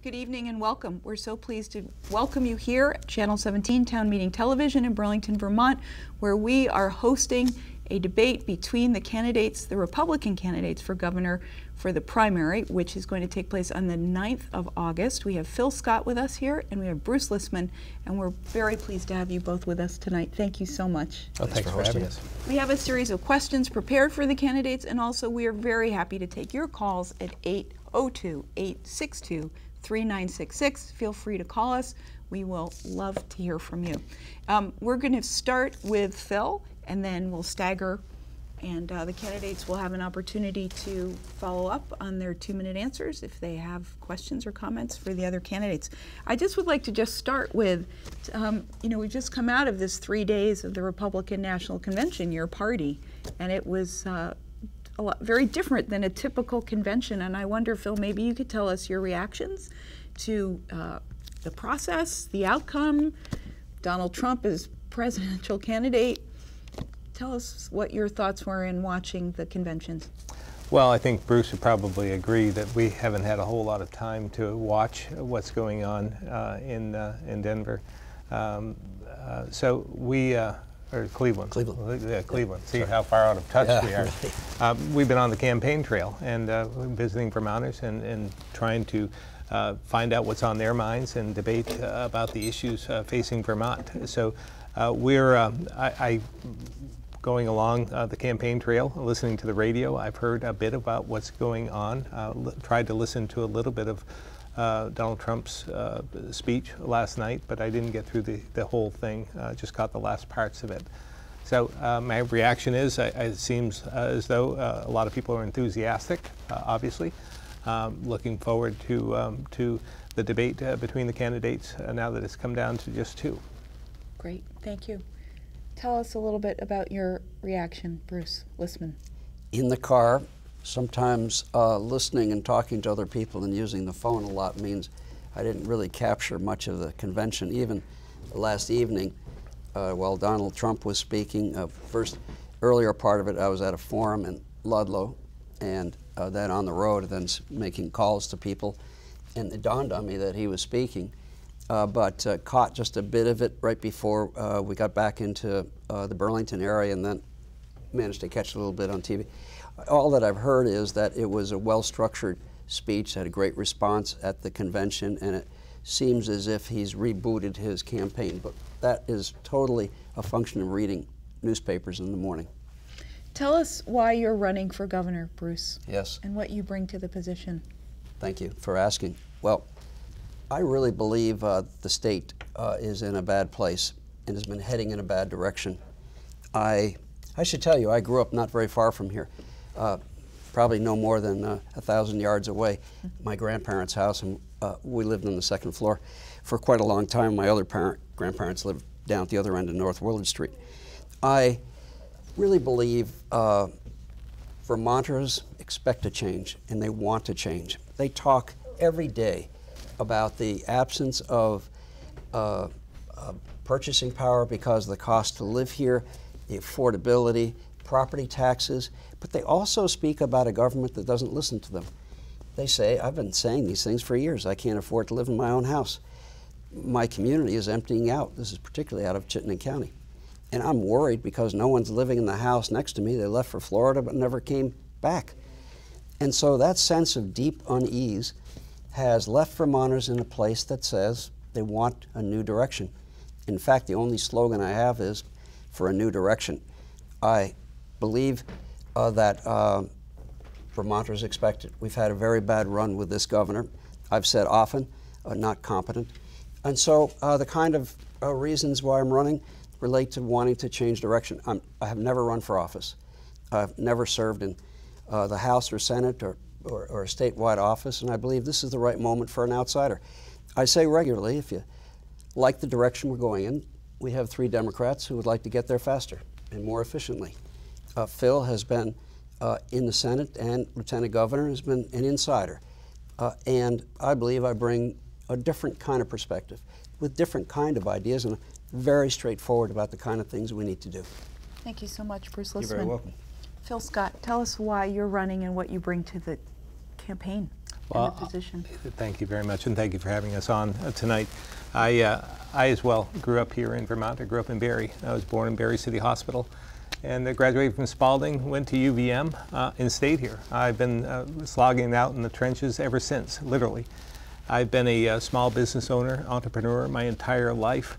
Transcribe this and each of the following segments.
Good evening and welcome. We're so pleased to welcome you here at Channel 17 Town Meeting Television in Burlington, Vermont, where we are hosting a debate between the candidates, the Republican candidates for governor for the primary, which is going to take place on the 9th of August. We have Phil Scott with us here, and we have Bruce LISMAN, and we're very pleased to have you both with us tonight. Thank you so much. Oh, thanks for having us. We have a series of questions prepared for the candidates, and also we are very happy to take your calls at 802-862-3966. Feel free to call us. We will love to hear from you. We're going to start with Phil, and then we'll stagger, and the candidates will have an opportunity to follow up on their 2-minute answers if they have questions or comments for the other candidates. I just would like to just start with, we've just come out of this 3 days of the Republican National Convention, your party, and it was very different than a typical convention. And I wonder, Phil, maybe you could tell us your reactions to the process, the outcome. Donald Trump is presidential candidate. Tell us what your thoughts were in watching the conventions. Well, I think Bruce would probably agree that we haven't had a whole lot of time to watch what's going on in Denver. So we, or Cleveland. Yeah, Cleveland. See how far out of touch we are. Right. We've been on the campaign trail and visiting Vermonters and trying to find out what's on their minds and debate about the issues facing Vermont. So we're going along the campaign trail, listening to the radio. I've heard a bit about what's going on. Tried to listen to a little bit of Donald Trump's speech last night, but I didn't get through the whole thing, just caught the last parts of it. So my reaction is, it seems as though a lot of people are enthusiastic, obviously. Looking forward to the debate between the candidates now that it's come down to just 2. Great, thank you. Tell us a little bit about your reaction, Bruce LISMAN. In the car, sometimes listening and talking to other people and using the phone a lot means I didn't really capture much of the convention. Even last evening, while Donald Trump was speaking, earlier part of it, I was at a forum in Ludlow, and then on the road, then making calls to people, and it dawned on me that he was speaking. But caught just a bit of it right before we got back into the Burlington area, and then managed to catch a little bit on TV. All that I've heard is that it was a well-structured speech, had a great response at the convention, and it seems as if he's rebooted his campaign. But that is totally a function of reading newspapers in the morning. Tell us why you're running for governor, Bruce. Yes. And what you bring to the position. Thank you for asking. Well, I really believe the state is in a bad place and has been heading in a bad direction. I should tell you, I grew up not very far from here, probably no more than 1,000 yards away. My grandparents' house, and we lived on the 2nd floor for quite a long time. My other grandparents lived down at the other end of North Willard Street. I really believe Vermonters expect a change, and they want to change. They talk every day about the absence of purchasing power because of the cost to live here, the affordability, property taxes, but they also speak about a government that doesn't listen to them. They say, I've been saying these things for years, I can't afford to live in my own house. My community is emptying out. This is particularly out of Chittenden County. And I'm worried because no one's living in the house next to me. They left for Florida but never came back. And so that sense of deep unease has left Vermonters in a place that says they want a new direction. In fact, the only slogan I have is for a new direction. I believe that Vermonters expect it. We've had a very bad run with this governor. I've said often, not competent. And so the kind of reasons why I'm running relate to wanting to change direction. I have never run for office. I've never served in the House or Senate or a statewide office, and I believe this is the right moment for an outsider. I say regularly, if you like the direction we're going in, we have 3 Democrats who would like to get there faster and more efficiently. Phil has been in the Senate, and Lieutenant Governor has been an insider. And I believe I bring a different kind of perspective with different kind of ideas, and very straightforward about the kind of things we need to do. Thank you so much, Bruce LISMAN. You're very welcome. Phil Scott, tell us why you're running and what you bring to the campaign. and the position. Thank you very much, and thank you for having us on tonight. I as well grew up here in Vermont. I grew up in Barrie. I was born in Barrie City Hospital, and I graduated from Spalding, went to UVM, and stayed here. I've been slogging out in the trenches ever since, literally. I've been a small business owner, entrepreneur my entire life.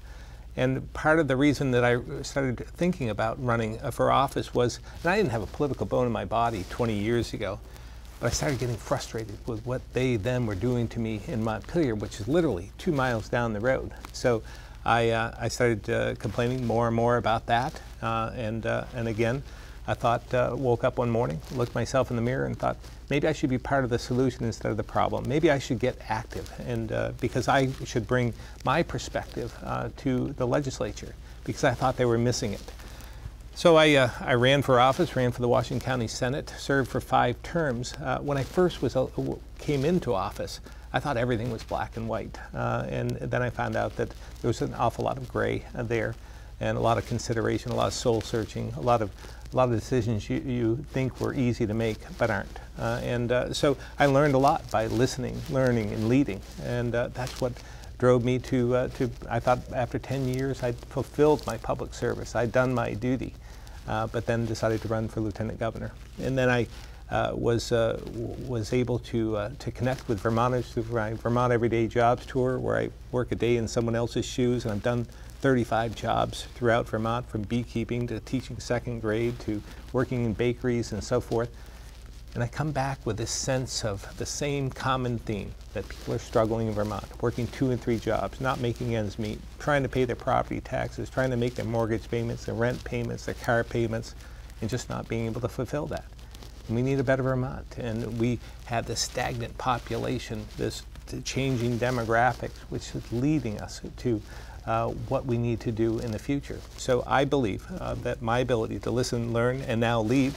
And part of the reason that I started thinking about running for office was, and I didn't have a political bone in my body 20 years ago, but I started getting frustrated with what they then were doing to me in Montpelier, which is literally 2 miles down the road. So I started complaining more and more about that. And again, I thought, woke up one morning, looked myself in the mirror and thought, maybe I should be part of the solution instead of the problem. Maybe I should get active, and because I should bring my perspective to the legislature, because I thought they were missing it. So I ran for office, ran for the Washington County Senate, served for 5 terms. When I first came into office, I thought everything was black and white, and then I found out that there was an awful lot of gray there, and a lot of consideration, a lot of soul searching, a lot of decisions you think were easy to make but aren't. So I learned a lot by listening, learning, and leading, and that's what drove me to I thought after 10 years I'd fulfilled my public service, I'd done my duty, but then decided to run for lieutenant governor. And then I was able to connect with Vermonters through my Vermont Everyday Jobs Tour, where I work a day in someone else's shoes, and I've done 35 jobs throughout Vermont, from beekeeping to teaching 2nd grade to working in bakeries and so forth. And I come back with this sense of the same common theme, that people are struggling in Vermont, working 2 and 3 jobs, not making ends meet, trying to pay their property taxes, trying to make their mortgage payments, their rent payments, their car payments, and just not being able to fulfill that. And we need a better Vermont. And we have this stagnant population, this changing demographics, which is leading us to what we need to do in the future. So I believe that my ability to listen, learn, and now lead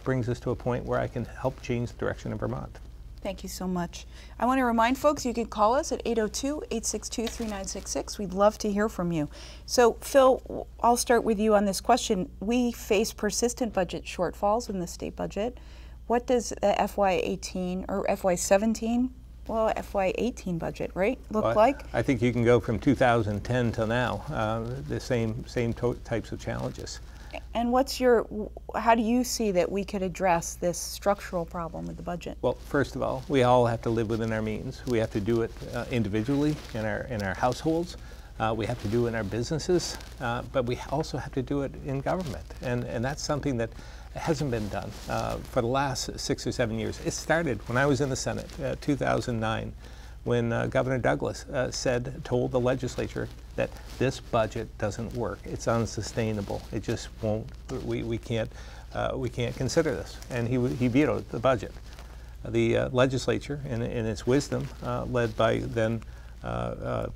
brings us to a point where I can help change the direction of Vermont. Thank you so much. I want to remind folks you can call us at 802-862-3966. We'd love to hear from you. So Phil, I'll start with you on this question. We face persistent budget shortfalls in the state budget. What does the FY18 or FY17, well, FY18 budget, right, look like? I think you can go from 2010 till now, the same types of challenges. And how do you see that we could address this structural problem with the budget? Well, first of all, we all have to live within our means. We have to do it individually in our households. We have to do it in our businesses, but we also have to do it in government. And that's something that hasn't been done for the last 6 or 7 years. It started when I was in the Senate, 2009, when Governor Douglas told the legislature that this budget doesn't work. It's unsustainable. It just won't. We can't consider this. And he vetoed the budget. The legislature, in its wisdom, led by then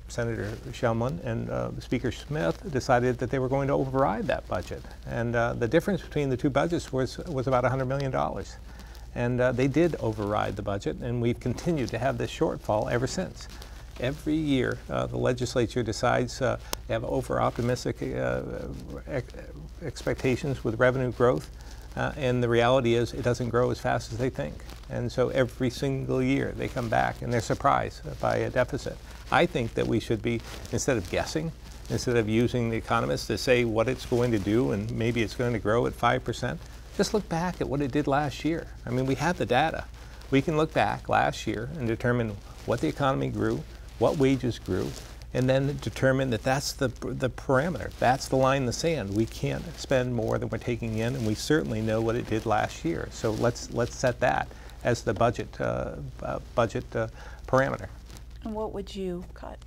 Senator Shellman and Speaker Smith, decided that they were going to override that budget. And the difference between the 2 budgets was about $100 million. And they did override the budget, and we've continued to have this shortfall ever since. Every year, the legislature decides to have over-optimistic expectations with revenue growth, and the reality is it doesn't grow as fast as they think. And so every single year they come back and they're surprised by a deficit. I think that we should be, instead of guessing, instead of using the economists to say what it's going to do and maybe it's going to grow at 5%, just look back at what it did last year. I mean, we have the data. We can look back last year and determine what the economy grew, what wages grew, and then determine that that's the parameter. That's the line in the sand. We can't spend more than we're taking in, and we certainly know what it did last year. So let's set that as the budget parameter. And what would you cut?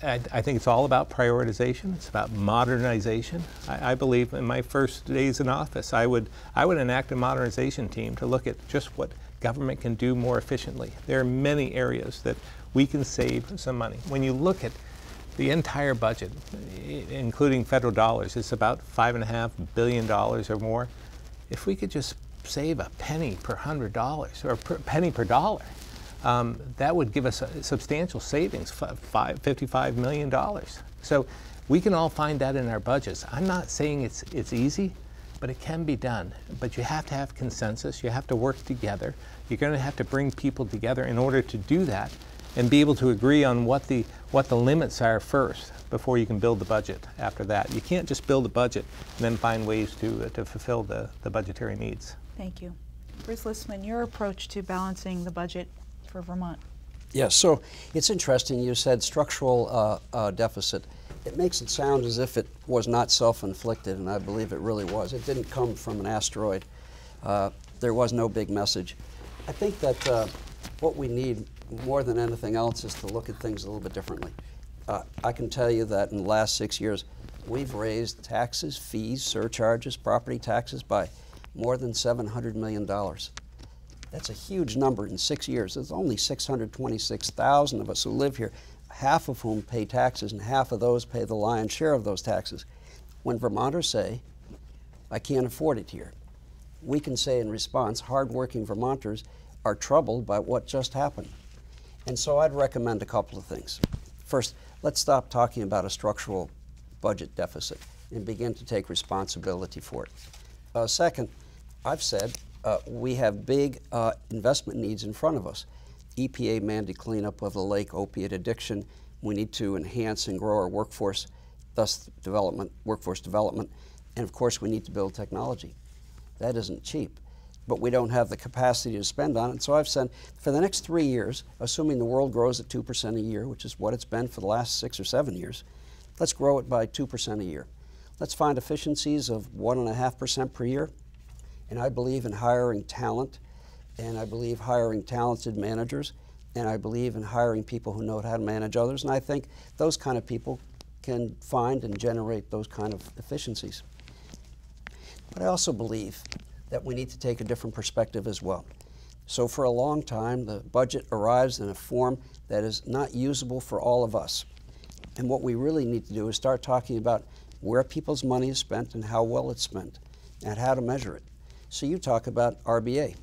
I think it's all about prioritization. It's about modernization. I believe in my first days in office, I would enact a modernization team to look at just what government can do more efficiently. There are many areas that we can save some money. When you look at the entire budget, including federal dollars, it's about $5.5 billion or more. If we could just save a penny per $100 or a penny per dollar, that would give us a substantial savings, $55 million. So we can all find that in our budgets. I'm not saying it's easy, but it can be done. But you have to have consensus. You have to work together. You're going to have to bring people together in order to do that and be able to agree on what the limits are first before you can build the budget after that. You can't just build a budget and then find ways to fulfill the budgetary needs. Thank you. Bruce Lisman, your approach to balancing the budget for Vermont. Yes, so it's interesting you said structural deficit. It makes it sound as if it was not self-inflicted, and I believe it really was. It didn't come from an asteroid. There was no big message. I think that what we need more than anything else is to look at things a little bit differently. I can tell you that in the last 6 years, we've raised taxes, fees, surcharges, property taxes by more than $700 million. That's a huge number in 6 years. There's only 626,000 of us who live here, half of whom pay taxes, and half of those pay the lion's share of those taxes. When Vermonters say, I can't afford it here, we can say in response, hardworking Vermonters are troubled by what just happened. And so I'd recommend a couple of things. First, let's stop talking about a structural budget deficit and begin to take responsibility for it. Second, I've said we have big investment needs in front of us. EPA mandated cleanup of the lake, opiate addiction. We need to enhance and grow our workforce, thus workforce development. And of course, we need to build technology. That isn't cheap, but we don't have the capacity to spend on it. So I've said for the next 3 years, assuming the world grows at 2% a year, which is what it's been for the last 6 or 7 years, let's grow it by 2% a year. Let's find efficiencies of 1.5% per year. And I believe in hiring talent, and I believe hiring talented managers, and I believe in hiring people who know how to manage others. And I think those kind of people can find and generate those kind of efficiencies. But I also believe that we need to take a different perspective as well. So for a long time, the budget arrives in a form that is not usable for all of us. And what we really need to do is start talking about where people's money is spent and how well it's spent and how to measure it. So you talk about RBA,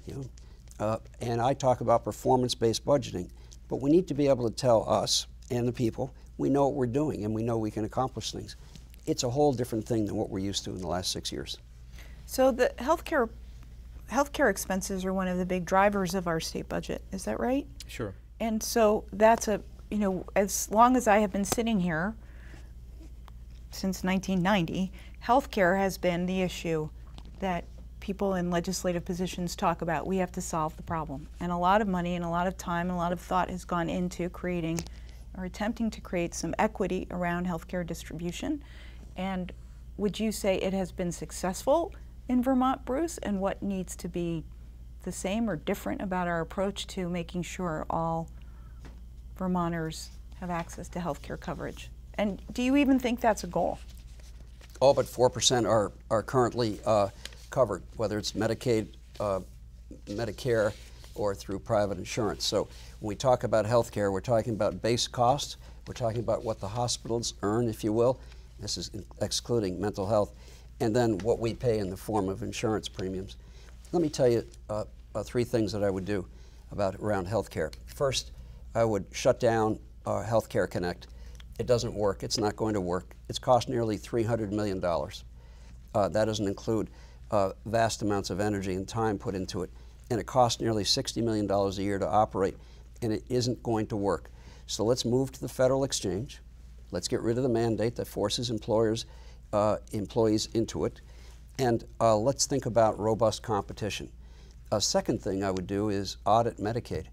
and I talk about performance-based budgeting, but we need to be able to tell us and the people, we know what we're doing and we know we can accomplish things. It's a whole different thing than what we're used to in the last 6 years. So the healthcare expenses are one of the big drivers of our state budget. Is that right? Sure. And so that's as long as I have been sitting here since 1990, healthcare has been the issue that people in legislative positions talk about. We have to solve the problem. And a lot of money and a lot of time and a lot of thought has gone into creating or attempting to create some equity around healthcare distribution. And would you say it has been successful in Vermont, Bruce? And what needs to be the same or different about our approach to making sure all Vermonters have access to healthcare coverage? And do you even think that's a goal? All but 4% are currently covered, whether it's Medicaid, Medicare, or through private insurance. So when we talk about health care, we're talking about base costs, we're talking about what the hospitals earn, if you will. This is excluding mental health, and then what we pay in the form of insurance premiums. Let me tell you 3 things that I would do around health care. First, I would shut down Healthcare Connect. It doesn't work. It's not going to work. It's cost nearly $300 million. That doesn't include vast amounts of energy and time put into it. And it costs nearly $60 million a year to operate, and it isn't going to work. So let's move to the federal exchange. Let's get rid of the mandate that forces employees into it. And let's think about robust competition. A second thing I would do is audit Medicaid.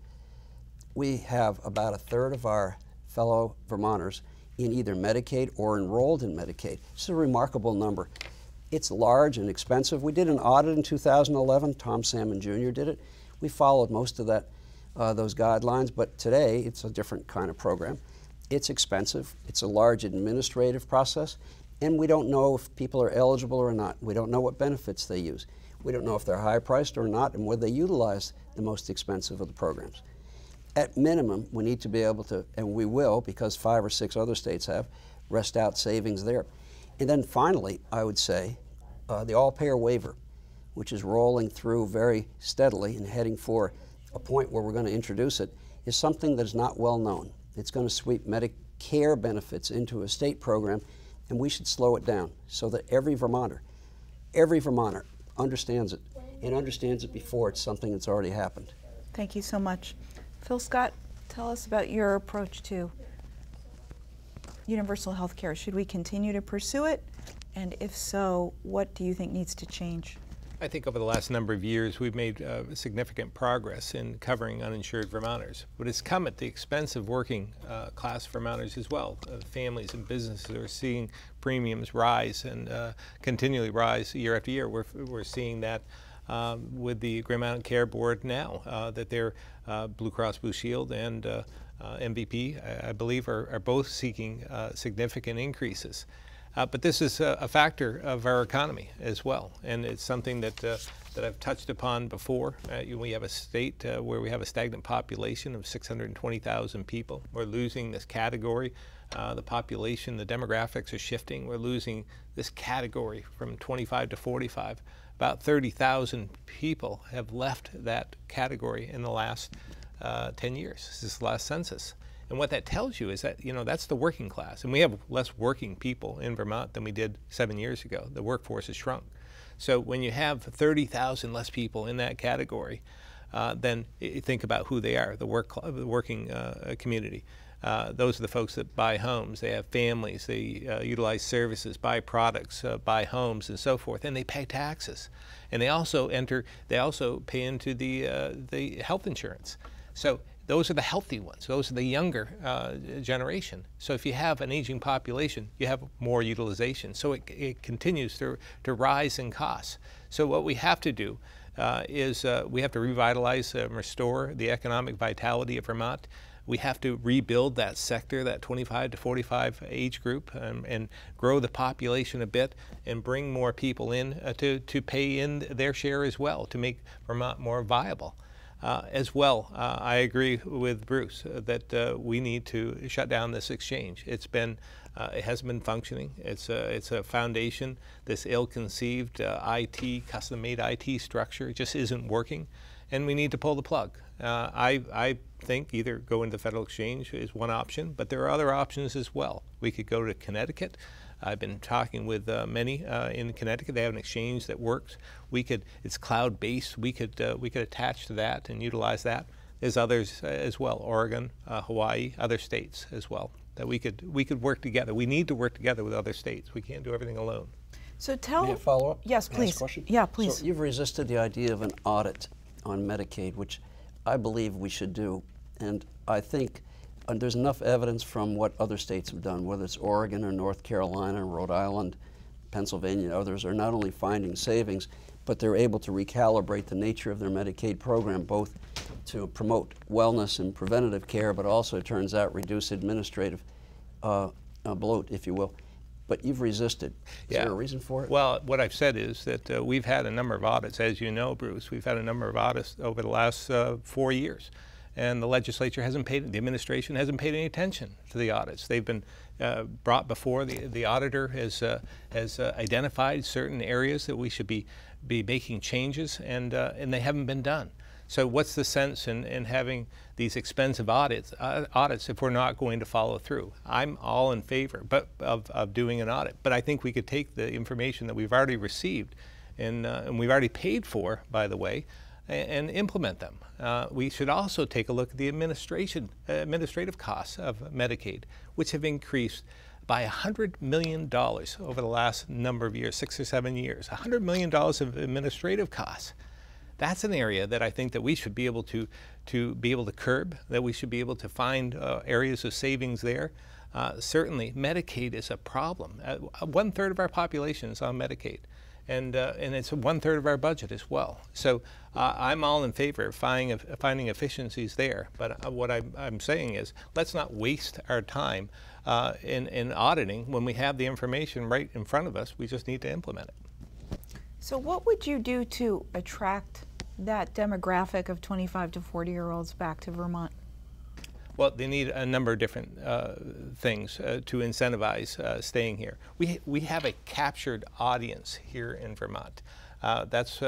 We have about 1/3 of our fellow Vermonters in either Medicaid or enrolled in Medicaid. It's a remarkable number. It's large and expensive. We did an audit in 2011. Tom Salmon Jr. did it. We followed most of those guidelines, but today it's a different kind of program. It's expensive. It's a large administrative process, and we don't know if people are eligible or not. We don't know what benefits they use. We don't know if they're high-priced or not, and whether they utilize the most expensive of the programs. At minimum, we need to be able to, and we will, because 5 or 6 other states have, wrest out savings there. And then finally, I would say, the all-payer waiver, which is rolling through very steadily and heading for a point where we're going to introduce it, is something that is not well known. It's going to sweep Medicare benefits into a state program, and we should slow it down so that every Vermonter, every Vermonter understands it, and understands it before it's something that's already happened. Thank you so much. Phil Scott, tell us about your approach to universal health care. Should we continue to pursue it? And if so, what do you think needs to change? I think over the last number of years we've made significant progress in covering uninsured Vermonters, but it's come at the expense of working class Vermonters as well. Families and businesses are seeing premiums rise and continually rise year after year. We're seeing that with the Green Mountain Care Board now, that their Blue Cross Blue Shield and MVP, I believe, are both seeking significant increases. But this is a factor of our economy as well, and it's something that I've touched upon before. We have a state where we have a stagnant population of 620,000 people. We're losing this category. The population, the demographics are shifting. We're losing this category from 25 to 45. About 30,000 people have left that category in the last 10 years. This is the last census. And what that tells you is that, that's the working class. And we have less working people in Vermont than we did 7 years ago. The workforce has shrunk. So when you have 30,000 less people in that category, then think about who they are, the working community. Those are the folks that buy homes. They have families. They utilize services, buy products, buy homes, and so forth. And they pay taxes. And they also pay into the health insurance. So those are the healthy ones. Those are the younger generation. So if you have an aging population, you have more utilization. So it continues to rise in costs. So what we have to do is we have to revitalize and restore the economic vitality of Vermont. We have to rebuild that sector, that 25 to 45 age group, and grow the population a bit and bring more people in to pay in their share as well, to make Vermont more viable. As well, I agree with Bruce that we need to shut down this exchange. It hasn't been functioning. It's a foundation. This ill-conceived custom-made IT structure just isn't working, and we need to pull the plug. I think either go into the federal exchange is one option, but there are other options as well. We could go to Connecticut. I've been talking with many in Connecticut. They have an exchange that works. It's cloud-based. We could attach to that and utilize that. There's others as well, Oregon, Hawaii, other states as well, that we could work together. We need to work together with other states. We can't do everything alone. So tell. May I follow up? Yes, please. Ask a question? Yeah, please. So you've resisted the idea of an audit on Medicaid, which I believe we should do, and I think there's enough evidence from what other states have done, whether it's Oregon or North Carolina, Rhode Island, Pennsylvania, others are not only finding savings, but they're able to recalibrate the nature of their Medicaid program, both to promote wellness and preventative care, but also, it turns out, reduce administrative bloat, if you will. But you've resisted. Is there a reason for it? Well, what I've said is that we've had a number of audits. As you know, Bruce, we've had a number of audits over the last 4 years. And the legislature the administration hasn't paid any attention to the audits. They've been brought before. The auditor has identified certain areas that we should be making changes, and they haven't been done. So what's the sense in having these expensive audits if we're not going to follow through? I'm all in favor of doing an audit, but I think we could take the information that we've already received and we've already paid for, by the way, and implement them. We should also take a look at the administrative costs of Medicaid, which have increased by $100 million over the last number of years, 6 or 7 years. $100 million of administrative costs. That's an area that I think that we should be able to curb, that we should be able to find areas of savings there. Certainly, Medicaid is a problem. 1/3 of our population is on Medicaid. And it's 1/3 of our budget as well. So I'm all in favor of finding efficiencies there. But what I'm saying is, let's not waste our time in auditing when we have the information right in front of us. We just need to implement it. So what would you do to attract that demographic of 25 to 40-year-olds back to Vermont? Well, they need a number of different things to incentivize staying here. We have a captured audience here in Vermont. That's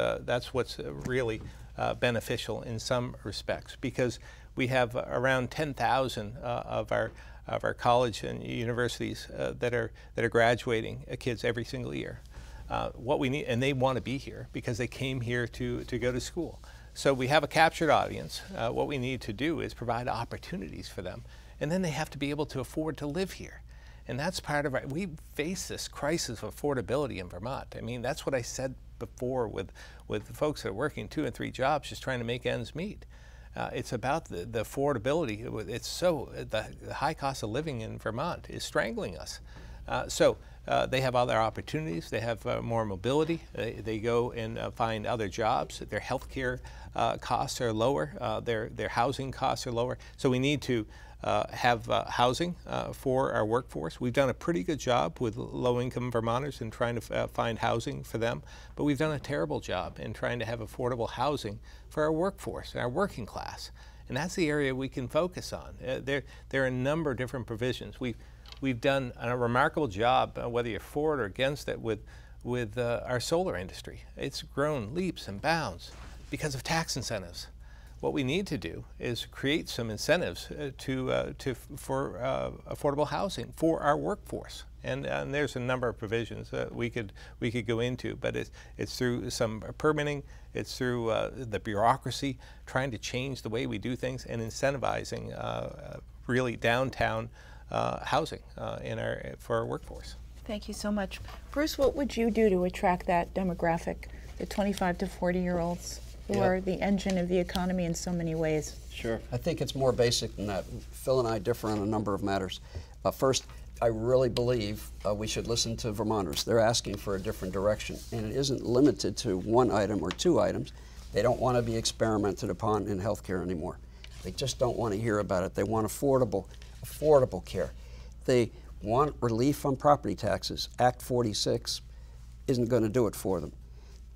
what's really beneficial in some respects, because we have around 10,000 of our college and universities that are graduating kids every single year. What we need, and they want to be here because they came here to go to school. So we have a captured audience. What we need to do is provide opportunities for them, and then they have to be able to afford to live here. And that's part of we face this crisis of affordability in Vermont. I mean, that's what I said before with folks that are working 2 and 3 jobs just trying to make ends meet. It's about the affordability. It's the high cost of living in Vermont is strangling us. So they have other opportunities. They have more mobility. They go and find other jobs. Their health care costs are lower. Their housing costs are lower. So we need to have housing for our workforce. We've done a pretty good job with low-income Vermonters in trying to find housing for them, but we've done a terrible job in trying to have affordable housing for our workforce, our working class. And that's the area we can focus on. There are a number of different provisions. We've done a remarkable job, whether you're for it or against it, with our solar industry. It's grown leaps and bounds because of tax incentives. What we need to do is create some incentives for affordable housing for our workforce, and there's a number of provisions that we could go into, but it's through some permitting, it's through the bureaucracy, trying to change the way we do things, and incentivizing really downtown housing for our workforce. Thank you so much. Bruce, what would you do to attract that demographic, the 25 to 40-year-olds? Who are the engine of the economy in so many ways? Sure. I think it's more basic than that. Phil and I differ on a number of matters. First, I really believe we should listen to Vermonters. They're asking for a different direction, and it isn't limited to 1 item or 2 items. They don't want to be experimented upon in healthcare anymore. They just don't want to hear about it. They want affordable care. They want relief on property taxes. Act 46 isn't going to do it for them.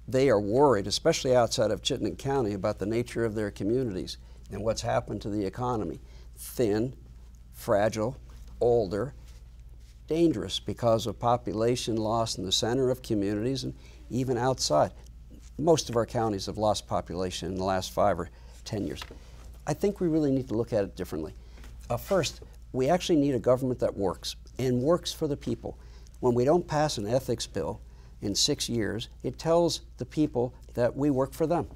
They are worried, especially outside of Chittenden County, about the nature of their communities and what's happened to the economy. Thin, fragile, older, dangerous because of population loss in the center of communities and even outside. Most of our counties have lost population in the last 5 or 10 years. I think we really need to look at it differently. First, we actually need a government that works and works for the people. When we don't pass an ethics bill in 6 years, it tells the people that we work for them.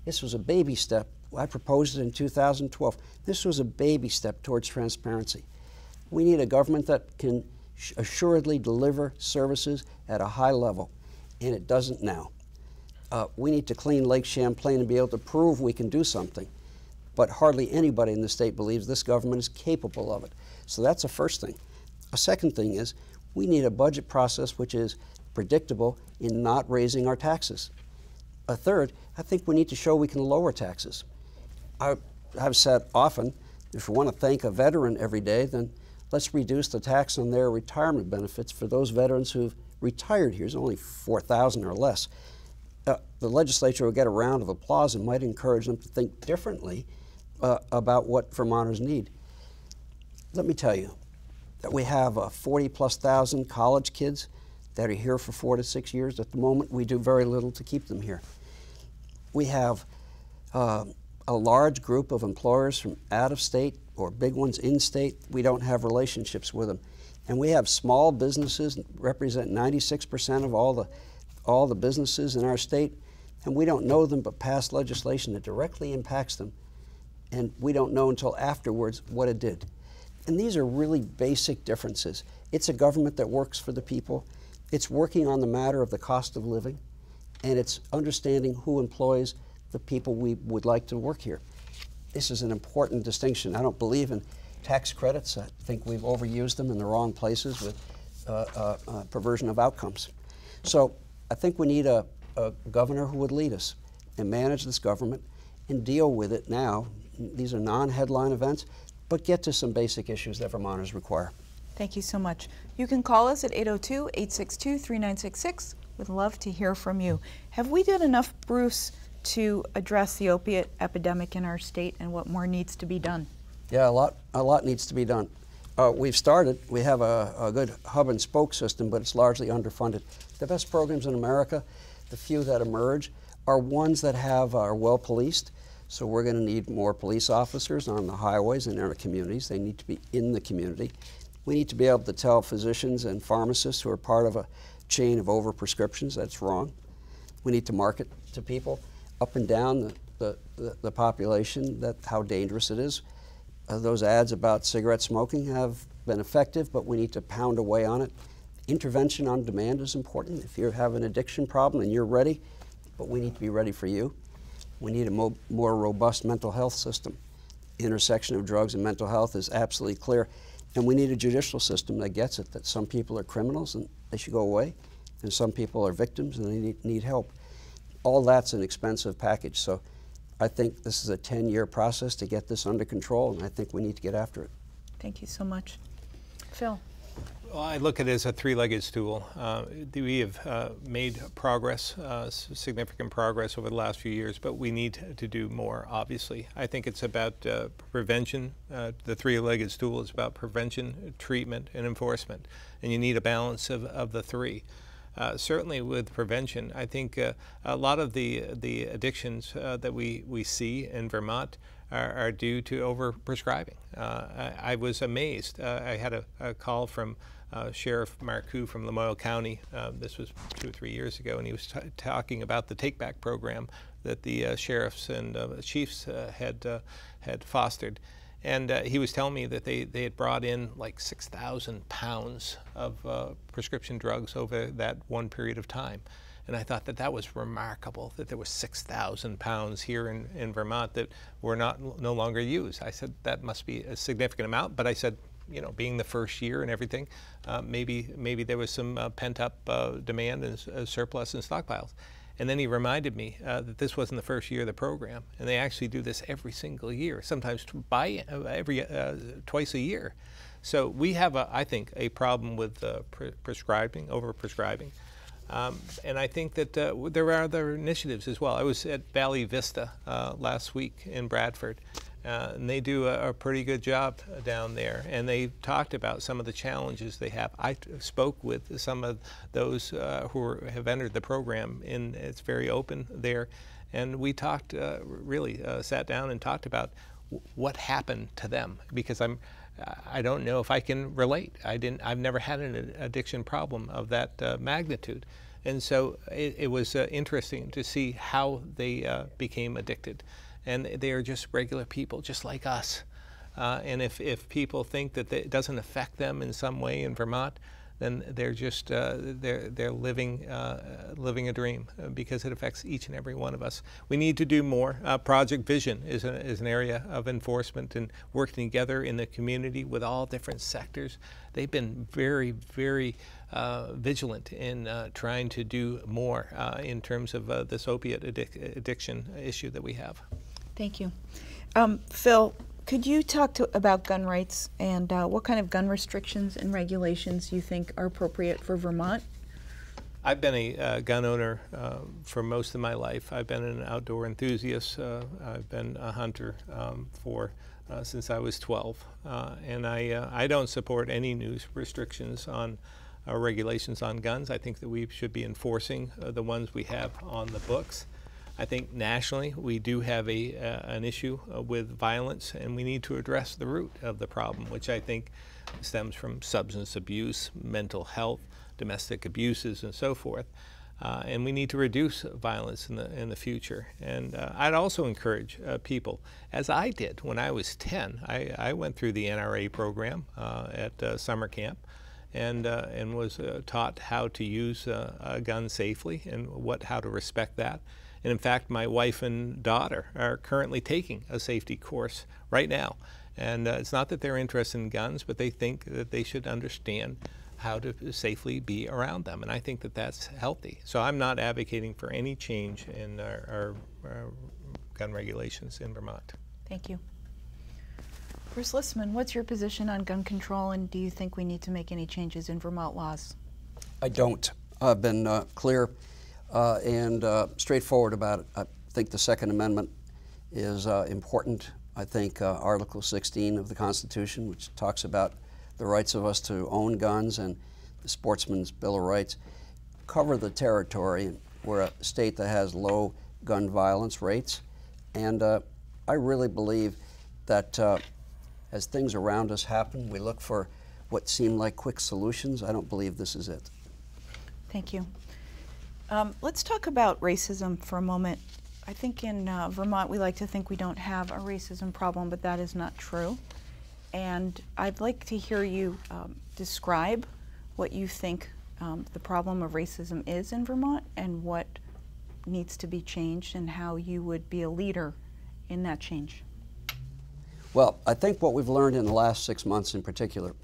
This was a baby step. I proposed it in 2012. This was a baby step towards transparency. We need a government that can assuredly deliver services at a high level, and it doesn't now. We need to clean Lake Champlain and be able to prove we can do something, but hardly anybody in the state believes this government is capable of it. So that's the first thing. A second thing is we need a budget process which is predictable in not raising our taxes. A third, I think we need to show we can lower taxes. I've said often, if we want to thank a veteran every day, then let's reduce the tax on their retirement benefits for those veterans who've retired here. It's only $4,000 or less. The legislature will get a round of applause and might encourage them to think differently about what Vermonters need. Let me tell you that we have 40,000+ college kids that are here for 4 to 6 years. At the moment, we do very little to keep them here. We have a large group of employers from out of state or big ones in state. We don't have relationships with them. And we have small businesses that represent 96% of all the businesses in our state, and we don't know them but pass legislation that directly impacts them, and we don't know until afterwards what it did. And these are really basic differences. It's a government that works for the people. It's working on the matter of the cost of living, and it's understanding who employs the people we would like to work here. This is an important distinction. I don't believe in tax credits. I think we've overused them in the wrong places with perversion of outcomes. So I think we need a governor who would lead us and manage this government and deal with it now. These are non-headline events, but get to some basic issues that Vermonters require. Thank you so much. You can call us at 802-862-3966. We'd love to hear from you. Have we done enough, Bruce, to address the opiate epidemic in our state, and what more needs to be done? Yeah, a lot needs to be done. We've started. We have a good hub and spoke system, but it's largely underfunded. The best programs in America, the few that emerge, are ones that are well policed. So we're going to need more police officers on the highways and in our communities. They need to be in the community. We need to be able to tell physicians and pharmacists who are part of a chain of overprescriptions. That's wrong. We need to market to people up and down the population that how dangerous it is. Those ads about cigarette smoking have been effective, but we need to pound away on it. Intervention on demand is important. If you have an addiction problem and you're ready, but we need to be ready for you. We need a more robust mental health system. The intersection of drugs and mental health is absolutely clear. And we need a judicial system that gets it, that some people are criminals and they should go away, and some people are victims and they need help. All that's an expensive package. So I think this is a 10-year process to get this under control, and I think we need to get after it. Thank you so much. Phil. Well, I look at it as a three-legged stool. We have made progress, significant progress over the last few years, but we need to do more, obviously. I think it's about prevention. The three-legged stool is about prevention, treatment, and enforcement, and you need a balance of the three. Certainly with prevention, I think a lot of the addictions that we see in Vermont are due to overprescribing. I was amazed. I had a call from Sheriff Marcoux from Lamoille County. This was 2 or 3 years ago, and he was talking about the take-back program that the sheriffs and chiefs had fostered. And he was telling me that they had brought in like 6,000 pounds of prescription drugs over that one period of time. And I thought that was remarkable, that there was 6,000 pounds here in Vermont that were no longer used. I said, that must be a significant amount. But I said, you know, being the first year and everything, maybe there was some pent-up demand and surplus and stockpiles. And then he reminded me that this wasn't the first year of the program, and they actually do this every single year, sometimes twice a year. So we have, I think, a problem with prescribing, overprescribing. And I think that there are other initiatives as well. I was at Valley Vista last week in Bradford, and they do a pretty good job down there. And they talked about some of the challenges they have. I spoke with some of those who have entered the program, and it's very open there. And we talked, really sat down and talked about what happened to them, because I don't know if I can relate. I've never had an addiction problem of that magnitude. And so it was interesting to see how they became addicted. And they are just regular people, just like us. And if people think that it doesn't affect them in some way in Vermont, then they're just they're living a dream, because it affects each and every one of us. We need to do more. Project Vision is an area of enforcement and working together in the community with all different sectors. They've been very, very vigilant in trying to do more in terms of this opiate addiction issue that we have. Thank you. Phil, could you talk about gun rights and what kind of gun restrictions and regulations you think are appropriate for Vermont? I've been a gun owner for most of my life. I've been an outdoor enthusiast. I've been a hunter since I was 12. And I don't support any new restrictions on regulations on guns. I think that we should be enforcing the ones we have on the books. I think nationally we do have an issue with violence, and we need to address the root of the problem, which I think stems from substance abuse, mental health, domestic abuses, and so forth. And we need to reduce violence in the future. And I'd also encourage people, as I did when I was 10. I went through the NRA program at summer camp, and was taught how to use a gun safely and how to respect that. And in fact, my wife and daughter are currently taking a safety course right now. And it's not that they're interested in guns, but they think that they should understand how to safely be around them. And I think that that's healthy. So I'm not advocating for any change in our gun regulations in Vermont. Thank you. Bruce LISMAN, what's your position on gun control, and do you think we need to make any changes in Vermont laws? I don't. I've been clear and straightforward about it. I think the Second Amendment is important. I think Article 16 of the Constitution, which talks about the rights of us to own guns, and the Sportsman's Bill of Rights, cover the territory. We're a state that has low gun violence rates, and I really believe that as things around us happen, we look for what seem like quick solutions. I don't believe this is it. Thank you. Let's talk about racism for a moment. I think in Vermont we like to think we don't have a racism problem, but that is not true. And I'd like to hear you describe what you think the problem of racism is in Vermont and what needs to be changed and how you would be a leader in that change. Well, I think what we've learned in the last 6 months in particular,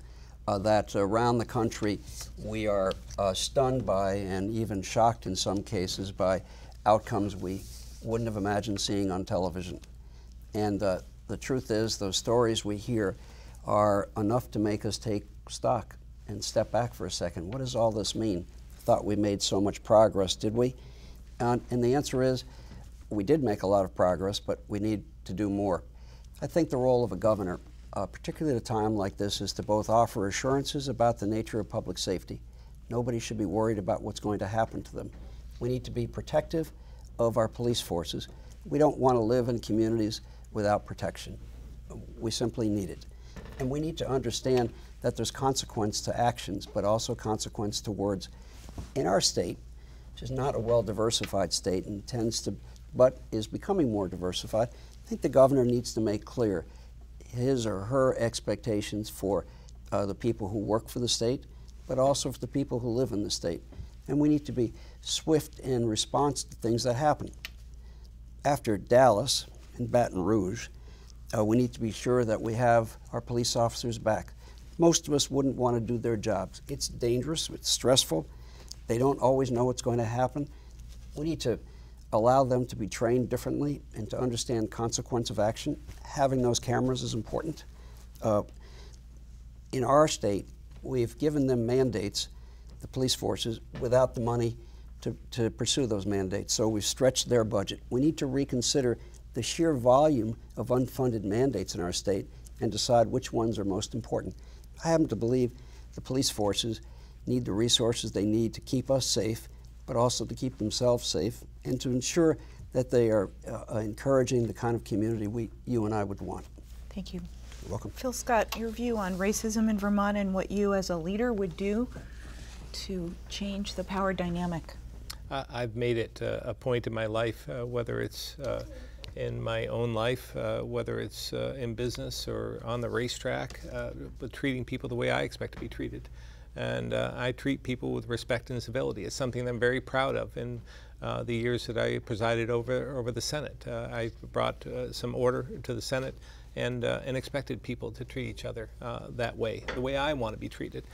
that around the country we are stunned by and even shocked in some cases by outcomes we wouldn't have imagined seeing on television. And the truth is those stories we hear are enough to make us take stock and step back for a second. What does all this mean? Thought we made so much progress, did we? And the answer is we did make a lot of progress, but we need to do more. I think the role of a governor, particularly at a time like this, is to both offer assurances about the nature of public safety. Nobody should be worried about what's going to happen to them. We need to be protective of our police forces. We don't want to live in communities without protection. We simply need it. And we need to understand that there's consequence to actions, but also consequence to words. In our state, which is not a well-diversified state and but is becoming more diversified, I think the governor needs to make clear his or her expectations for the people who work for the state, but also for the people who live in the state. And we need to be swift in response to things that happen. After Dallas and Baton Rouge, we need to be sure that we have our police officers back. Most of us wouldn't want to do their jobs. It's dangerous, it's stressful. They don't always know what's going to happen. We need to allow them to be trained differently and to understand consequence of action. Having those cameras is important. In our state, we've given them mandates, the police forces, without the money to pursue those mandates. So we've stretched their budget. We need to reconsider the sheer volume of unfunded mandates in our state and decide which ones are most important. I happen to believe the police forces need the resources they need to keep us safe, but also to keep themselves safe and to ensure that they are encouraging the kind of community you and I would want. Thank you. You're welcome. Phil Scott, your view on racism in Vermont and what you as a leader would do to change the power dynamic? I've made it a point in my life, whether it's in my own life, whether it's in business or on the racetrack, but treating people the way I expect to be treated. And I treat people with respect and civility. It's something that I'm very proud of. In the years that I presided over the Senate, I brought some order to the Senate and expected people to treat each other that way, the way I want to be treated.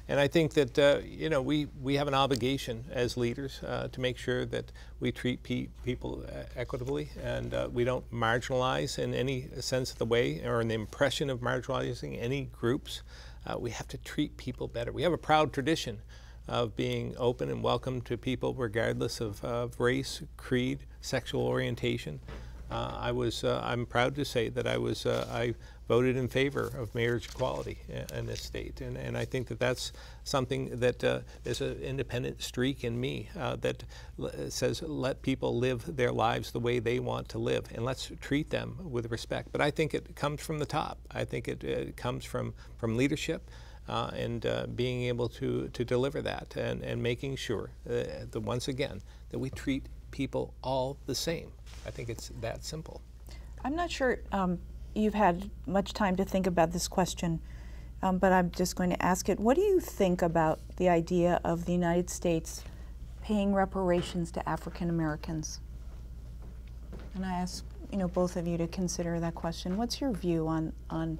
And I think that you know, we have an obligation as leaders to make sure that we treat people equitably and we don't marginalize in any sense of the way or in the impression of marginalizing any groups. We have to treat people better. We have a proud tradition of being open and welcome to people regardless of race, creed, sexual orientation. I'm proud to say that I voted in favor of marriage equality in this state, and I think that that's something that is an independent streak in me that says let people live their lives the way they want to live, and let's treat them with respect. But I think it comes from the top. I think it comes from leadership and being able to deliver that and making sure that once again that we treat people all the same. I think it's that simple. I'm not sure you've had much time to think about this question, but I'm just going to ask it. What do you think about the idea of the United States paying reparations to African Americans? And I ask, both of you to consider that question. What's your view on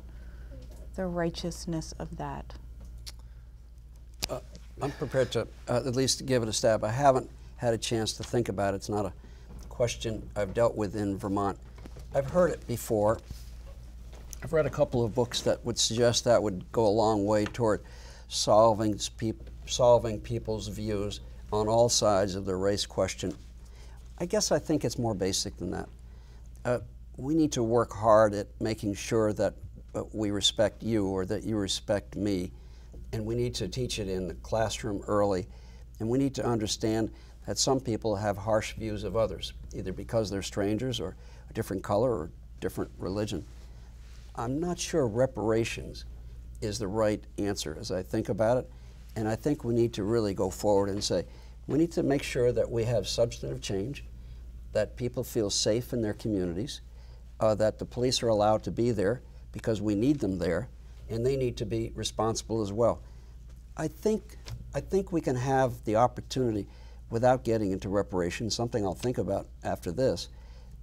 the righteousness of that? I'm prepared to at least give it a stab. I haven't had a chance to think about it. It's not a question I've dealt with in Vermont. I've heard it before. I've read a couple of books that would suggest that would go a long way toward solving people's views on all sides of the race question. I guess I think it's more basic than that. We need to work hard at making sure that we respect you or that you respect me, and we need to teach it in the classroom early, and we need to understand that some people have harsh views of others, either because they're strangers or a different color or different religion. I'm not sure reparations is the right answer as I think about it, and I think we need to really go forward and say, We need to make sure that we have substantive change, that people feel safe in their communities, that the police are allowed to be there because we need them there, and they need to be responsible as well. I think we can have the opportunity, without getting into reparations, something I'll think about after this.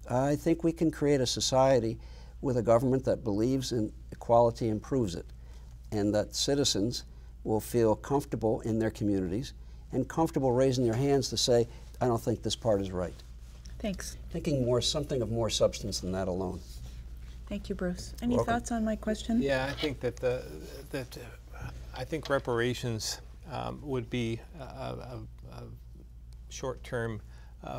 I think we can create a society with a government that believes in equality and proves it, and that citizens will feel comfortable in their communities and comfortable raising their hands to say, I don't think this part is right. Thanks. Thinking something of more substance than that alone. Thank you, Bruce. Any Welcome. thoughts on my question? Yeah, I think that I think reparations would be a short-term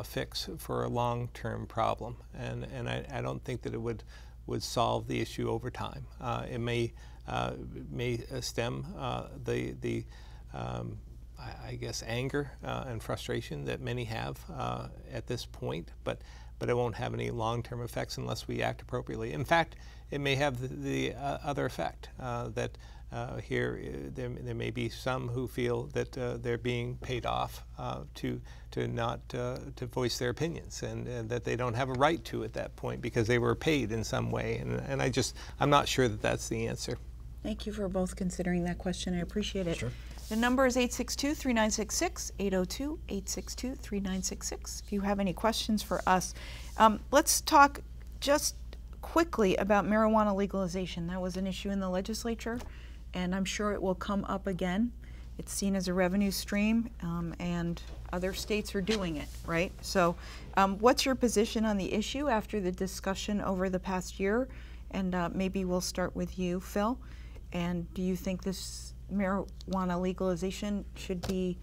fix for a long-term problem, and I don't think that it would solve the issue over time. It may stem the I guess anger and frustration that many have at this point, but it won't have any long-term effects unless we act appropriately. In fact, it may have the other effect that here there may be some who feel that they're being paid off to not to voice their opinions, and that they don't have a right to at that point because they were paid in some way, and I'm not sure that that's the answer. Thank you for both considering that question. I appreciate it. Sure. The number is 862-3966, 802-862-3966. If you have any questions for us. Let's talk just quickly about marijuana legalization. That was an issue in the legislature, and I'm sure it will come up again. It's seen as a revenue stream, and other states are doing it, right? So what's your position on the issue after the discussion over the past year? And maybe we'll start with you, Phil. And do you think this marijuana legalization should be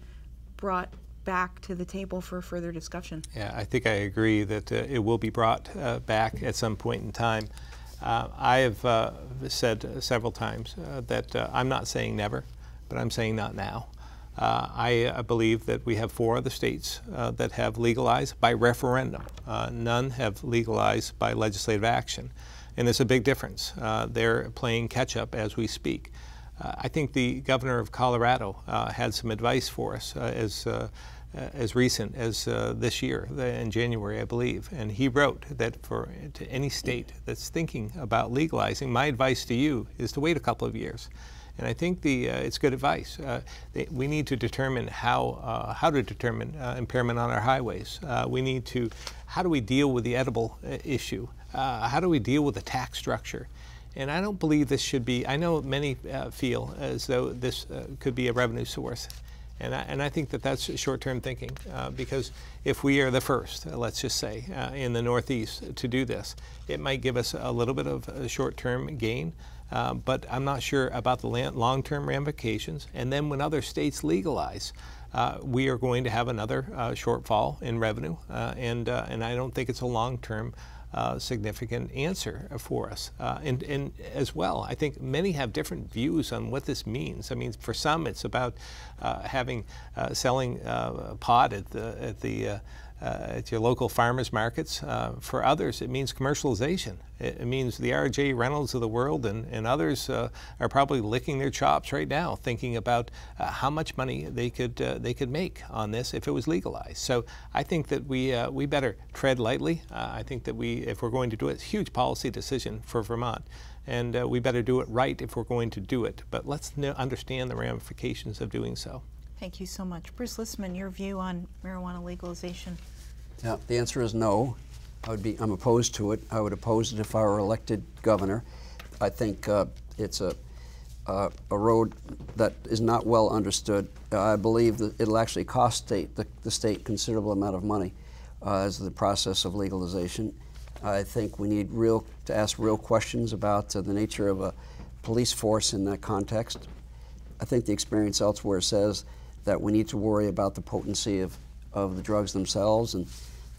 brought back to the table for further discussion? Yeah, I think I agree that it will be brought back at some point in time. I have said several times that I'm not saying never, but I'm saying not now. I believe that we have 4 other states that have legalized by referendum. None have legalized by legislative action. And there's a big difference. They're playing catch up as we speak. I think the governor of Colorado had some advice for us as recent as this year, in January, I believe. And he wrote that to any state that's thinking about legalizing, my advice to you is to wait a couple of years. And I think it's good advice. We need to determine how to determine impairment on our highways. We need to, how do we deal with the edible issue? How do we deal with the tax structure? And I don't believe this should be, I know many feel as though this could be a revenue source. And I think that that's short-term thinking, because if we are the first, let's just say, in the Northeast to do this, it might give us a little bit of a short-term gain, but I'm not sure about the long-term ramifications. And then when other states legalize, we are going to have another shortfall in revenue, and I don't think it's a long-term significant answer for us. And as well, I think many have different views on what this means. I mean, for some, it's about selling pot at your local farmers markets. For others, it means commercialization. It means the R.J. Reynolds of the world and others are probably licking their chops right now, thinking about how much money they could make on this if it was legalized. So I think that we better tread lightly. I think that if we're going to do it, it's a huge policy decision for Vermont, and we better do it right if we're going to do it. But let's understand the ramifications of doing so. Thank you so much. Bruce LISMAN, your view on marijuana legalization? Yeah, the answer is no. I'm opposed to it. I would oppose it if I were elected governor. I think it's a road that is not well understood. I believe that it'll actually cost the state considerable amount of money as the process of legalization. I think we need to ask real questions about the nature of a police force in that context. I think the experience elsewhere says that we need to worry about the potency of the drugs themselves. And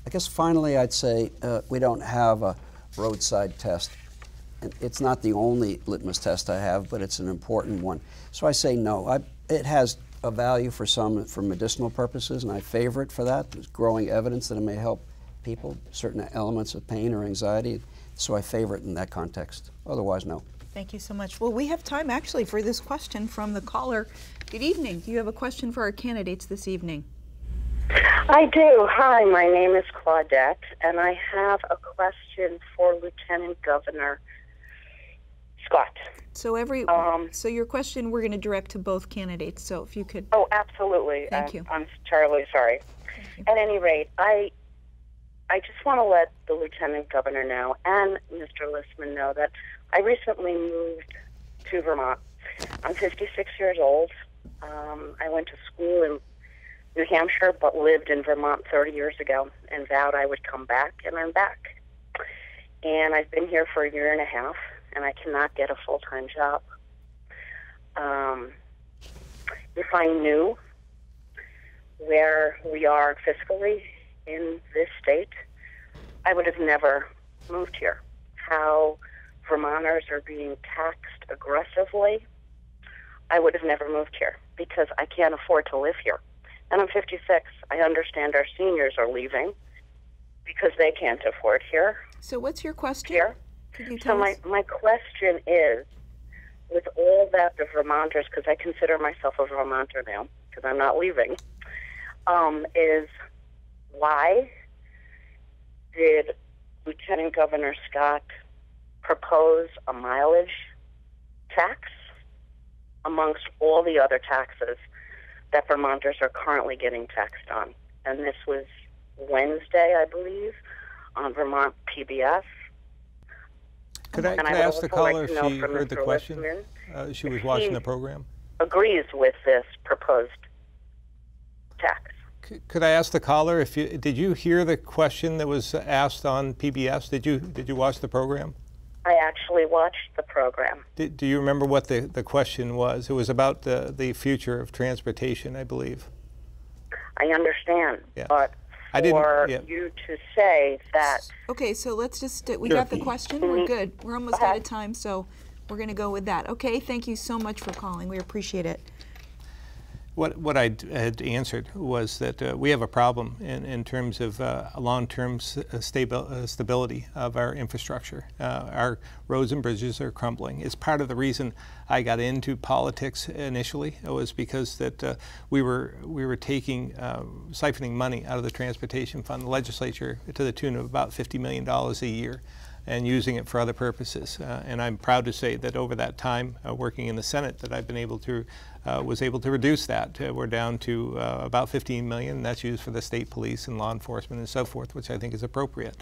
I guess finally I'd say we don't have a roadside test. And it's not the only litmus test I have, but it's an important one. So I say no. It has a value for some for medicinal purposes, and I favor it for that. There's growing evidence that it may help people, certain elements of pain or anxiety. So I favor it in that context. Otherwise, no. Thank you so much. Well, we have time actually for this question from the caller. Good evening. Do you have a question for our candidates this evening? I do. Hi, my name is Claudette, and I have a question for Lieutenant Governor Scott. So so your question we're going to direct to both candidates. So if you could. Oh, absolutely. Thank you. I'm terribly sorry. At any rate, I just want to let the Lieutenant Governor know and Mr. LISMAN know that I recently moved to Vermont. I'm 56 years old. I went to school in New Hampshire, but lived in Vermont 30 years ago and vowed I would come back, and I'm back. And I've been here for a year and a half, and I cannot get a full-time job. If I knew where we are fiscally in this state, I would have never moved here. How Vermonters are being taxed aggressively, I would have never moved here because I can't afford to live here. And I'm 56. I understand our seniors are leaving because they can't afford here. So what's your question? Here. Could you tell us? My question is, with all that the Vermonters, because I consider myself a Vermonter now, because I'm not leaving, is why did Lieutenant Governor Scott propose a mileage tax amongst all the other taxes that Vermonters are currently getting taxed on? And this was Wednesday, I believe, on Vermont PBS. Could I ask the caller if she heard the question? She was watching the program. Agrees with this proposed tax. Could I ask the caller if did you hear the question that was asked on PBS? Did you watch the program? I actually watched the program. Do you remember what the question was? It was about the future of transportation, I believe. I understand, but you to say that... Okay, so let's just, we got the question, we're good. We're almost out of time, so we're going to go with that. Okay, thank you so much for calling. We appreciate it. What I had answered was that we have a problem in terms of long-term stability of our infrastructure. Our roads and bridges are crumbling. It's part of the reason I got into politics initially. It was because that we were taking siphoning money out of the transportation fund, the legislature, to the tune of about $50 million a year, and using it for other purposes. And I'm proud to say that over that time, working in the Senate, that I've been able to was able to reduce that. We're down to about 15 million, and that's used for the state police and law enforcement and so forth, which I think is appropriate.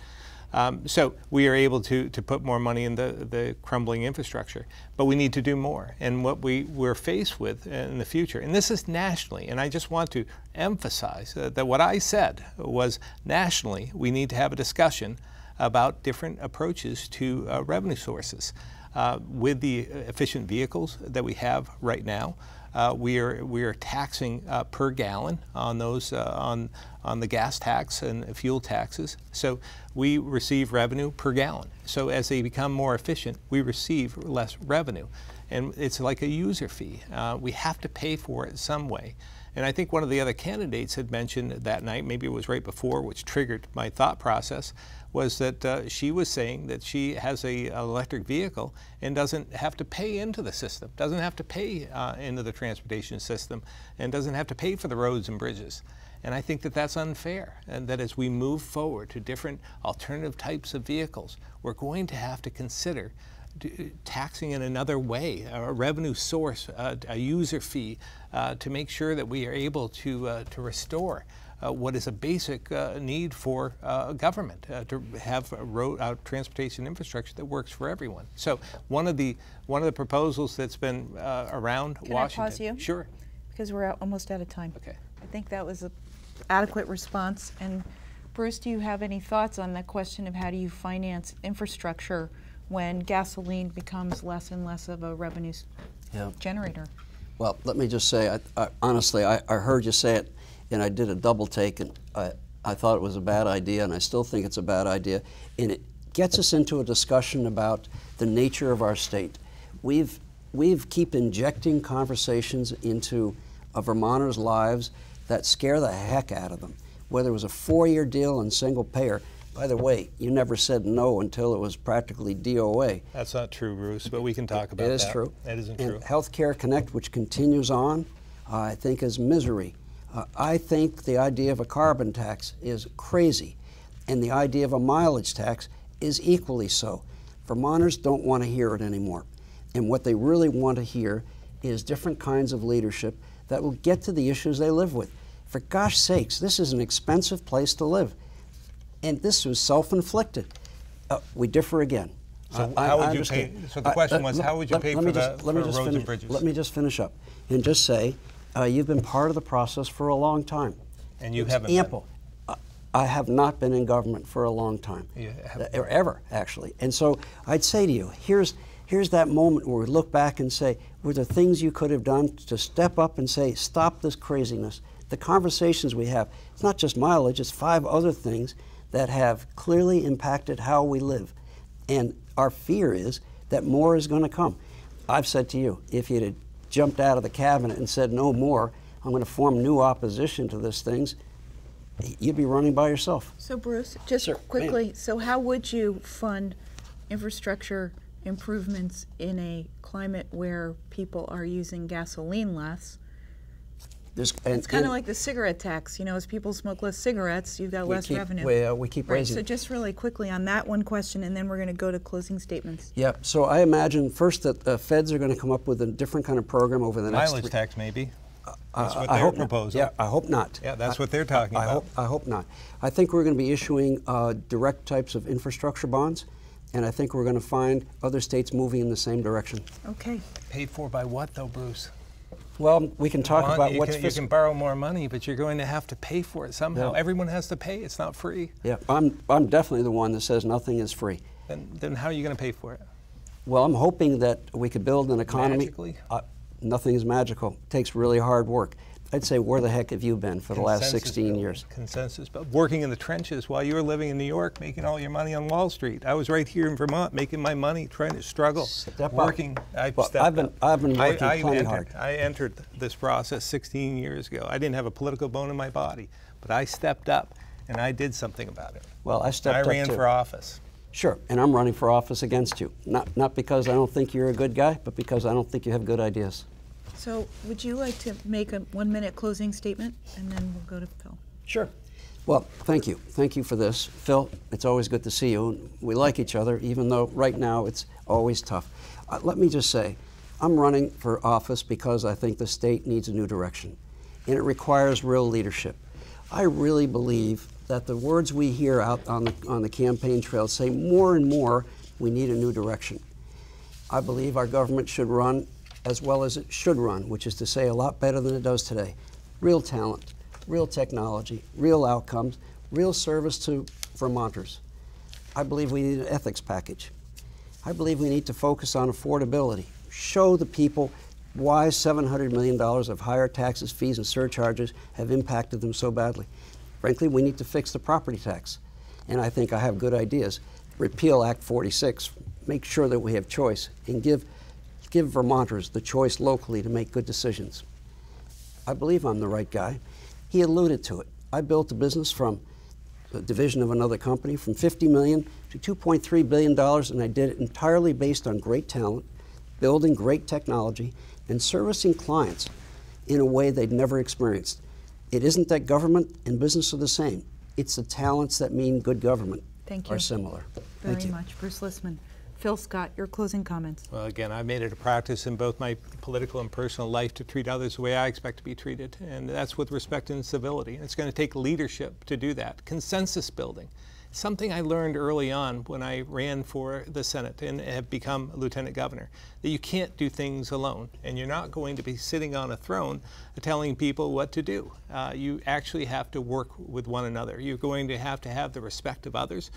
So we are able to put more money in the crumbling infrastructure, but we need to do more. And what we're faced with in the future, and this is nationally, and I just want to emphasize that what I said was nationally, we need to have a discussion about different approaches to revenue sources. With the efficient vehicles that we have right now, we are taxing per gallon on those on the gas tax and fuel taxes. So we receive revenue per gallon. So as they become more efficient, we receive less revenue, and it's like a user fee. We have to pay for it some way. And I think one of the other candidates had mentioned that night, maybe it was right before, which triggered my thought process, was that she was saying that she has an electric vehicle and doesn't have to pay into the system, doesn't have to pay into the transportation system, and doesn't have to pay for the roads and bridges. And I think that that's unfair, and that as we move forward to different alternative types of vehicles, we're going to have to consider taxing in another way, a revenue source, a user fee, to make sure that we are able to restore what is a basic need for government, to have a transportation infrastructure that works for everyone. So one of the proposals that's been around Washington. Can I pause you? Sure. Because we're almost out of time. Okay. I think that was an adequate response. And Bruce, do you have any thoughts on the question of how do you finance infrastructure when gasoline becomes less and less of a revenue generator? Well, let me just say, honestly, I heard you say it, and I did a double take, and I thought it was a bad idea, and I still think it's a bad idea. And it gets us into a discussion about the nature of our state. We've keep injecting conversations into Vermonters' lives that scare the heck out of them. Whether it was a 4-year deal and single payer. By the way, you never said no until it was practically DOA. That's not true, Bruce, but we can talk about that. It is true. That isn't and true. Healthcare Connect, which continues on, I think is misery. I think the idea of a carbon tax is crazy, and the idea of a mileage tax is equally so. Vermonters don't want to hear it anymore. And what they really want to hear is different kinds of leadership that will get to the issues they live with. For gosh sakes, this is an expensive place to live. And this was self-inflicted. We differ again. So how would you pay? So the question was, how would you pay for roads and bridges? Let me just finish up and just say, you've been part of the process for a long time. And you haven't ample. I have not been in government for a long time, or ever, actually. And so I'd say to you, here's that moment where we look back and say, were there things you could have done to step up and say, stop this craziness? The conversations we have, it's not just mileage, it's 5 other things that have clearly impacted how we live. And our fear is that more is going to come. I've said to you, if you'd have jumped out of the cabinet and said no more, I'm going to form new opposition to these things, you'd be running by yourself. So Bruce, just quickly, so how would you fund infrastructure improvements in a climate where people are using gasoline less? It's kind of like the cigarette tax. You know, as people smoke less cigarettes, you've got less revenue. We keep raising. So just really quickly on that one question, and then we're going to go to closing statements. Yeah. So I imagine first that the feds are going to come up with a different kind of program over the next. Mileage tax, maybe. That's what they're proposing. Yeah, I hope not. Yeah, that's what they're talking about. I hope not. I think we're going to be issuing direct types of infrastructure bonds, and I think we're going to find other states moving in the same direction. Okay. Paid for by what, though, Bruce? Well, we can talk about what's you can borrow more money, but you're going to have to pay for it somehow. Yeah. Everyone has to pay. It's not free. Yeah, I'm definitely the one that says nothing is free. Then how are you going to pay for it? Well, I'm hoping that we could build an economy. Magically? Nothing is magical. It takes really hard work. I'd say, where the heck have you been for the last 16 years? Consensus, but working in the trenches while you were living in New York, making all your money on Wall Street. I was right here in Vermont, making my money, trying to struggle, working. I've been working plenty hard. I entered this process 16 years ago. I didn't have a political bone in my body, but I stepped up and I did something about it. Well, I stepped up too. I ran for office. Sure, and I'm running for office against you. Not because I don't think you're a good guy, but because I don't think you have good ideas. So would you like to make a 1-minute closing statement, and then we'll go to Phil? Sure. Well, thank you. Thank you for this. Phil, it's always good to see you. We like each other, even though right now it's always tough. Let me just say, I'm running for office because I think the state needs a new direction, and it requires real leadership. I really believe that the words we hear out on the campaign trail say more and more we need a new direction. I believe our government should run as well as it should run, which is to say a lot better than it does today. Real talent, real technology, real outcomes, real service to Vermonters. I believe we need an ethics package. I believe we need to focus on affordability. Show the people why $700 million of higher taxes, fees, and surcharges have impacted them so badly. Frankly, we need to fix the property tax. And I think I have good ideas. Repeal Act 46, make sure that we have choice, and give Vermonters the choice locally to make good decisions. I believe I'm the right guy. He alluded to it. I built a business from a division of another company from $50 million to $2.3 billion, and I did it entirely based on great talent, building great technology, and servicing clients in a way they'd never experienced. It isn't that government and business are the same. It's the talents that mean good government are similar. Very much. Bruce LISMAN. Phil Scott, your closing comments. Well, again, I made it a practice in both my political and personal life to treat others the way I expect to be treated, and that's with respect and civility. And it's going to take leadership to do that. Consensus building. Something I learned early on when I ran for the Senate and have become lieutenant governor, that you can't do things alone, and you're not going to be sitting on a throne telling people what to do. You actually have to work with one another. You're going to have the respect of others.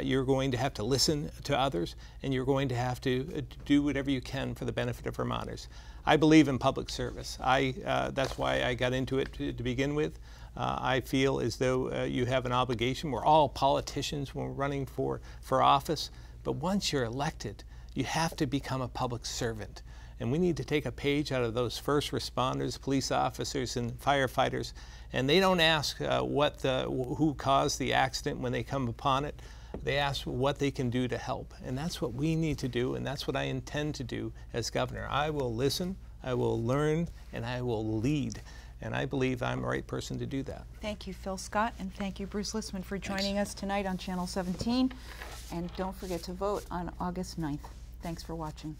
You're going to have to listen to others, and you're going to have to do whatever you can for the benefit of Vermonters. I believe in public service. That's why I got into it to begin with. I feel as though you have an obligation. We're all politicians when we're running for office, but once you're elected, you have to become a public servant. And we need to take a page out of those first responders, police officers, and firefighters, and they don't ask who caused the accident when they come upon it. They ask what they can do to help, and that's what we need to do, and that's what I intend to do as governor. I will listen, I will learn, and I will lead. and I believe I'm the right person to do that. Thank you, Phil Scott, and thank you, Bruce Lisman, for joining us tonight on Channel 17. And don't forget to vote on August 9th. Thanks for watching.